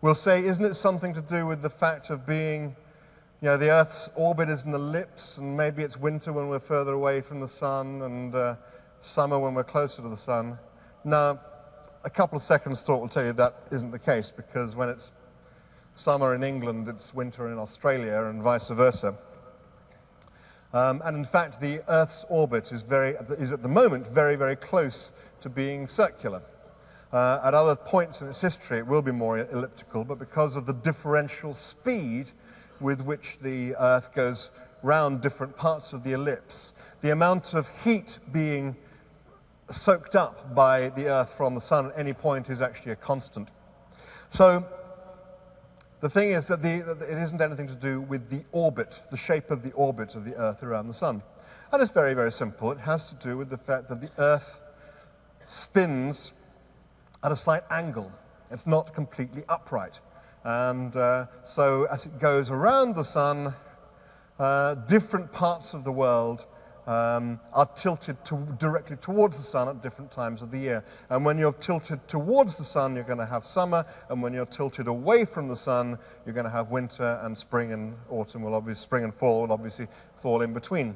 will say, isn't it something to do with the fact of being, the Earth's orbit is an ellipse, and maybe it's winter when we're further away from the sun, and summer when we're closer to the sun? Now, a couple of seconds thought will tell you that isn't the case, because when it's summer in England, it's winter in Australia, and vice versa. And in fact, the Earth's orbit is at the moment very, very close to being circular. At other points in its history, it will be more elliptical, but because of the differential speed with which the Earth goes round different parts of the ellipse, the amount of heat being soaked up by the Earth from the sun at any point is actually a constant. So the thing is that it isn't anything to do with the orbit, the shape of the orbit of the Earth around the sun. And it's very, very simple. It has to do with the fact that the Earth spins at a slight angle. It's not completely upright. And so as it goes around the sun, different parts of the world are tilted directly towards the sun at different times of the year. And when you're tilted towards the sun, you're going to have summer, and when you're tilted away from the sun, you're going to have winter, and spring and autumn will obviously, spring and fall will obviously fall in between.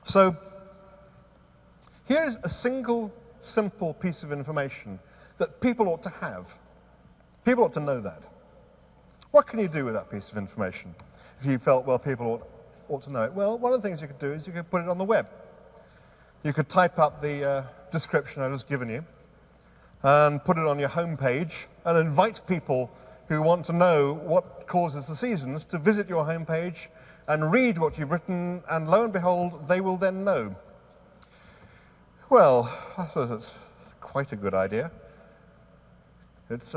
So here is a single, simple piece of information that people ought to have. People ought to know that. What can you do with that piece of information? If you felt, well, people ought to know it. Well, one of the things you could do is you could put it on the web. You could type up the description I've just given you and put it on your home page and invite people who want to know what causes the seasons to visit your home page and read what you've written, and lo and behold, they will then know. Well, I suppose that's quite a good idea. It's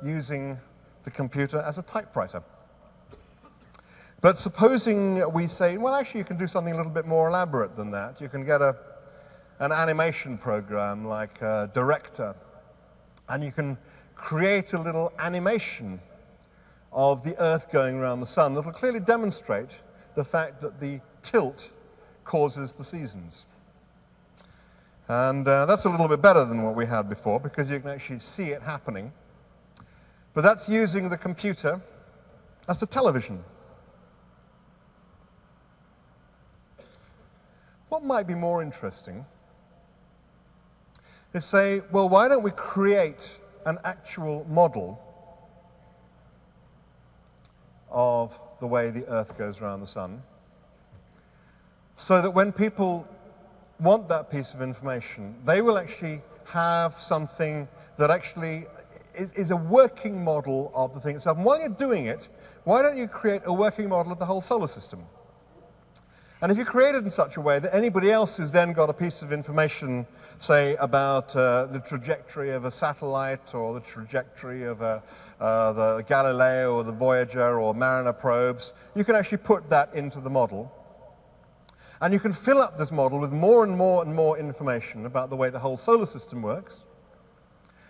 using the computer as a typewriter. But supposing we say, well, actually, you can do something a little bit more elaborate than that. You can get an animation program like Director, and you can create a little animation of the Earth going around the sun that will clearly demonstrate the fact that the tilt causes the seasons. And that's a little bit better than what we had before, because you can actually see it happening. But that's using the computer as a television. What might be more interesting is say, well, why don't we create an actual model of the way the Earth goes around the sun, so that when people want that piece of information, they will actually have something that actually is a working model of the thing itself. And while you're doing it, why don't you create a working model of the whole solar system? And if you create it in such a way that anybody else who's then got a piece of information, say, about the trajectory of a satellite or the trajectory of the Galileo or the Voyager or Mariner probes, you can actually put that into the model. And you can fill up this model with more and more and more information about the way the whole solar system works.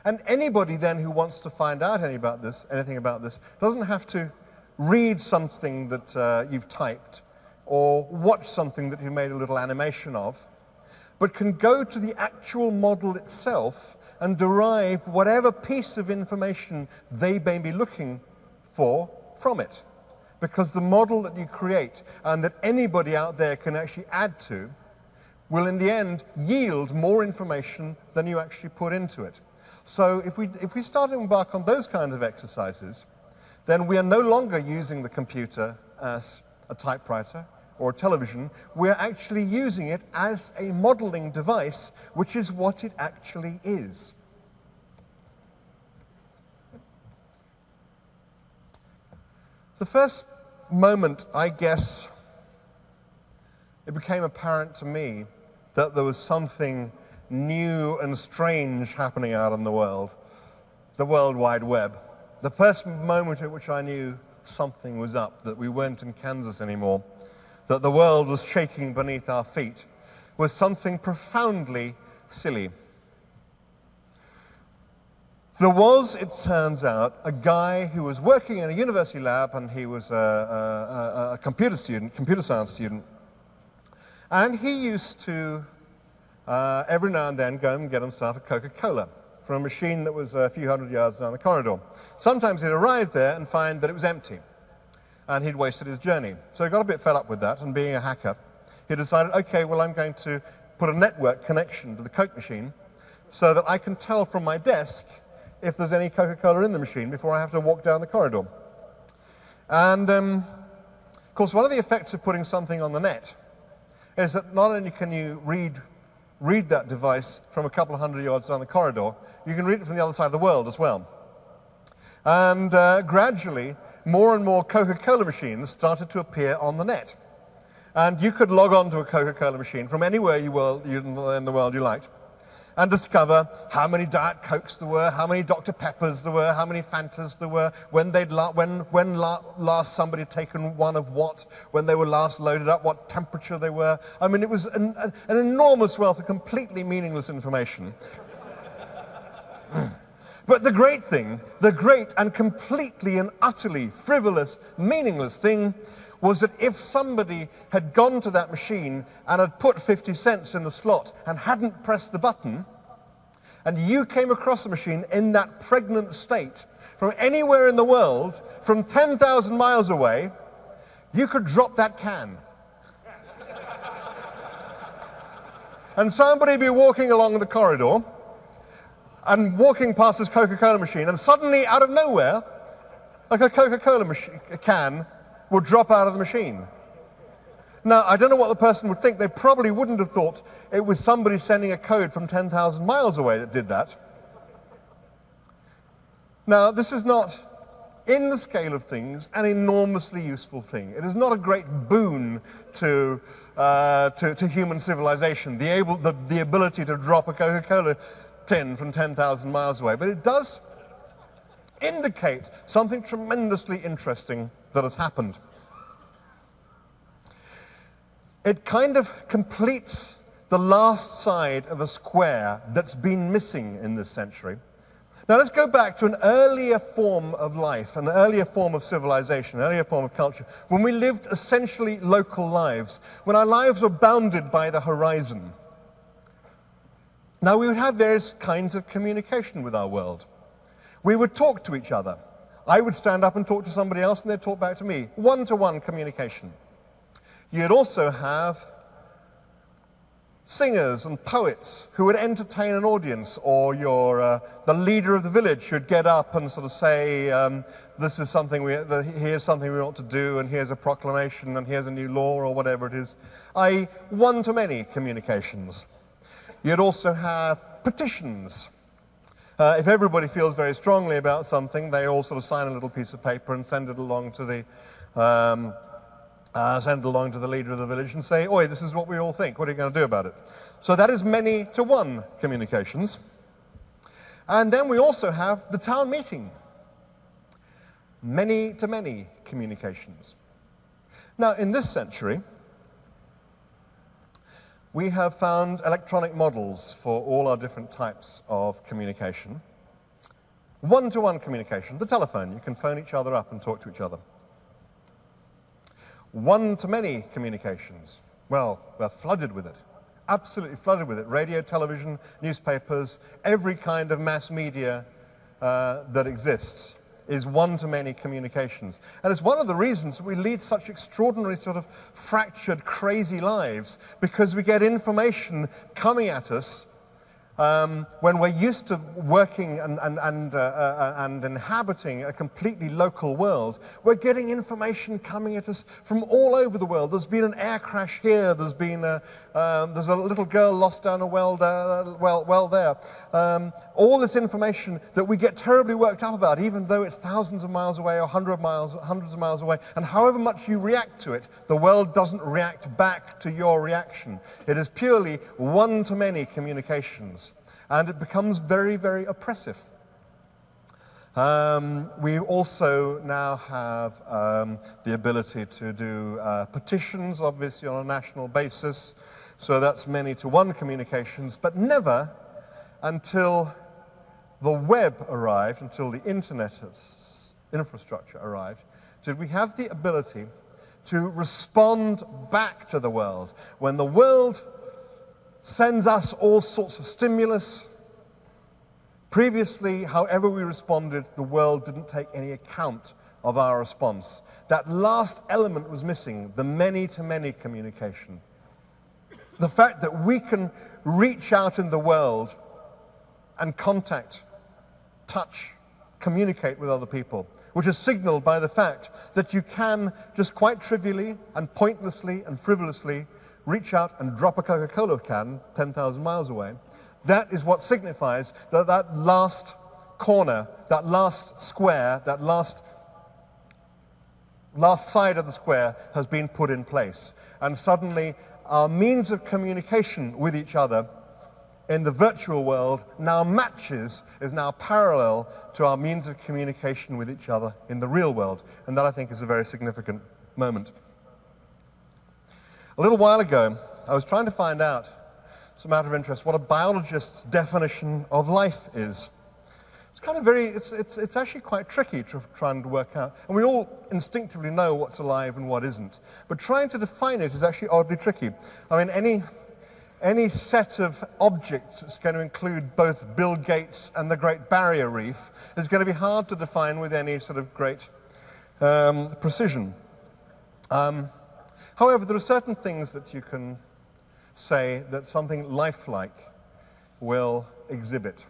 And anybody then who wants to find out anything about this doesn't have to read something that you've typed or watch something that you made a little animation of, but can go to the actual model itself and derive whatever piece of information they may be looking for from it. Because the model that you create and that anybody out there can actually add to will in the end yield more information than you actually put into it. So if we start to embark on those kinds of exercises, then we are no longer using the computer as a typewriter or a television. We're actually using it as a modeling device, which is what it actually is. The first moment, I guess, it became apparent to me that there was something new and strange happening out in the world, the World Wide Web. The first moment at which I knew something was up, that we weren't in Kansas anymore, that the world was shaking beneath our feet, was something profoundly silly. There was, it turns out, a guy who was working in a university lab, and he was a computer science student, and he used to every now and then go and get himself a Coca-Cola from a machine that was a few hundred yards down the corridor. Sometimes he'd arrive there and find that it was empty, and he'd wasted his journey. So he got a bit fed up with that, and being a hacker, he decided, okay, well, I'm going to put a network connection to the Coke machine so that I can tell from my desk if there's any Coca-Cola in the machine before I have to walk down the corridor. And, of course, one of the effects of putting something on the net is that not only can you read that device from a couple of hundred yards down the corridor, you can read it from the other side of the world as well. And gradually, more and more Coca-Cola machines started to appear on the net. And you could log on to a Coca-Cola machine from anywhere in the world you liked. and discover how many Diet Cokes there were, how many Dr. Peppers there were, how many Fantas there were, when last somebody had taken one of what, when they were last loaded up, what temperature they were. I mean, it was an enormous wealth of completely meaningless information. But the great thing, the great and completely and utterly frivolous, meaningless thing, was that if somebody had gone to that machine and had put 50 cents in the slot and hadn't pressed the button, and you came across the machine in that pregnant state from anywhere in the world, from 10,000 miles away, you could drop that can. And somebody would be walking along the corridor and walking past this Coca-Cola machine, and suddenly, out of nowhere, like a Coca-Cola can would drop out of the machine. Now, I don't know what the person would think. They probably wouldn't have thought it was somebody sending a code from 10,000 miles away that did that. Now, this is not, in the scale of things, an enormously useful thing. It is not a great boon to human civilization, the ability to drop a Coca-Cola tin from 10,000 miles away. But it does indicate something tremendously interesting that has happened. It kind of completes the last side of a square that's been missing in this century. Now let's go back to an earlier form of life, an earlier form of civilization, an earlier form of culture, when we lived essentially local lives, when our lives were bounded by the horizon. Now we would have various kinds of communication with our world. We would talk to each other. I would stand up and talk to somebody else, and they'd talk back to me. One-to-one communication. You'd also have singers and poets who would entertain an audience, or the leader of the village who'd get up and sort of say, this is something here's something we ought to do, and here's a proclamation, and here's a new law, or whatever it is. i.e., one-to-many communications. You'd also have petitions. If everybody feels very strongly about something, they all sort of sign a little piece of paper and send it along to the leader of the village and say, "Oi, this is what we all think. What are you going to do about it?" So that is many-to-one communications. And then we also have the town meeting. Many-to-many communications. Now, in this century, we have found electronic models for all our different types of communication. One-to-one communication, the telephone. You can phone each other up and talk to each other. One-to-many communications. Well, we're flooded with it. Absolutely flooded with it. Radio, television, newspapers, every kind of mass media that exists is one-to-many communications. And it's one of the reasons we lead such extraordinary sort of fractured, crazy lives, because we get information coming at us when we're used to working and inhabiting a completely local world. We're getting information coming at us from all over the world. There's been an air crash here. There's a little girl lost down a well there. All this information that we get terribly worked up about, even though it's thousands of miles away or hundreds of miles away. And however much you react to it, the world doesn't react back to your reaction. It is purely one-to-many communications. And it becomes very, very oppressive. We also now have the ability to do petitions, obviously, on a national basis. So that's many-to-one communications, but never until the web arrived, until the internet infrastructure arrived, did we have the ability to respond back to the world. When the world sends us all sorts of stimulus, previously, however we responded, the world didn't take any account of our response. That last element was missing, the many-to-many communication. The fact that we can reach out in the world and contact, touch, communicate with other people, which is signaled by the fact that you can just quite trivially and pointlessly and frivolously reach out and drop a Coca-Cola can 10,000 miles away. That is what signifies that that last corner, that last square, that last side of the square has been put in place. And suddenly, our means of communication with each other in the virtual world now matches, is now parallel to our means of communication with each other in the real world. And that, I think, is a very significant moment. A little while ago, I was trying to find out, some out of interest, what a biologist's definition of life is. It's kind of it's actually quite tricky to try and work out. And we all instinctively know what's alive and what isn't. But trying to define it is actually oddly tricky. I mean, any set of objects that's going to include both Bill Gates and the Great Barrier Reef is going to be hard to define with any sort of great precision. However, there are certain things that you can say that something lifelike will exhibit.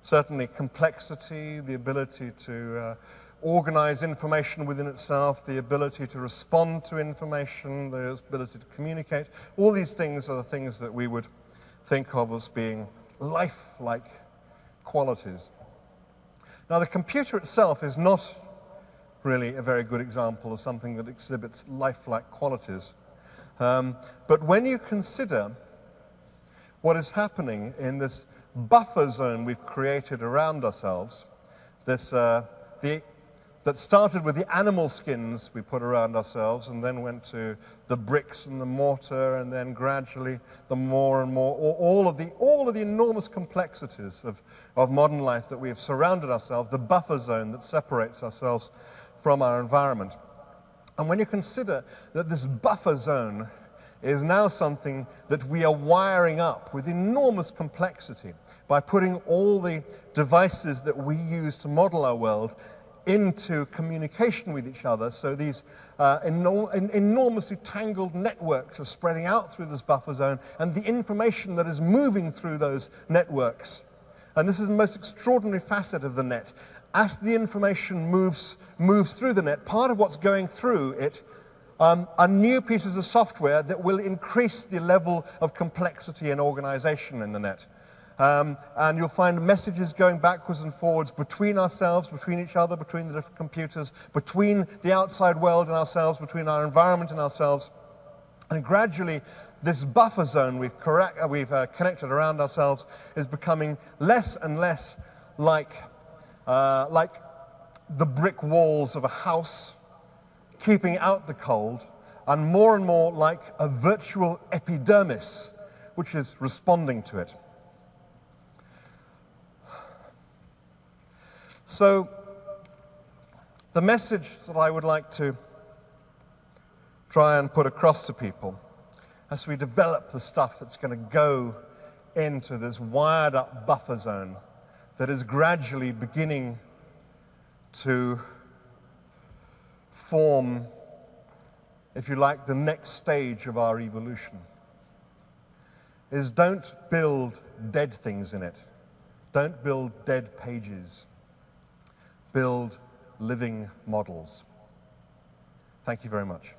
Certainly complexity, the ability to organize information within itself, the ability to respond to information, the ability to communicate. All these things are the things that we would think of as being lifelike qualities. Now, the computer itself is not really a very good example of something that exhibits lifelike qualities. But when you consider what is happening in this buffer zone we've created around ourselves, that started with the animal skins we put around ourselves and then went to the bricks and the mortar and then gradually the more and more, all of the enormous complexities of modern life that we have surrounded ourselves, the buffer zone that separates ourselves from our environment. And when you consider that this buffer zone is now something that we are wiring up with enormous complexity by putting all the devices that we use to model our world into communication with each other, so these enormously tangled networks are spreading out through this buffer zone, and the information that is moving through those networks. And this is the most extraordinary facet of the net. As the information moves through the net, part of what's going through it are new pieces of software that will increase the level of complexity and organization in the net. And you'll find messages going backwards and forwards between ourselves, between each other, between the different computers, between the outside world and ourselves, between our environment and ourselves. And gradually, this buffer zone we've connected around ourselves is becoming less and less like the brick walls of a house, keeping out the cold, and more like a virtual epidermis, which is responding to it. So, the message that I would like to try and put across to people as we develop the stuff that's going to go into this wired up buffer zone that is gradually beginning to form, if you like, the next stage of our evolution, is don't build dead things in it. Don't build dead pages. Build living models. Thank you very much.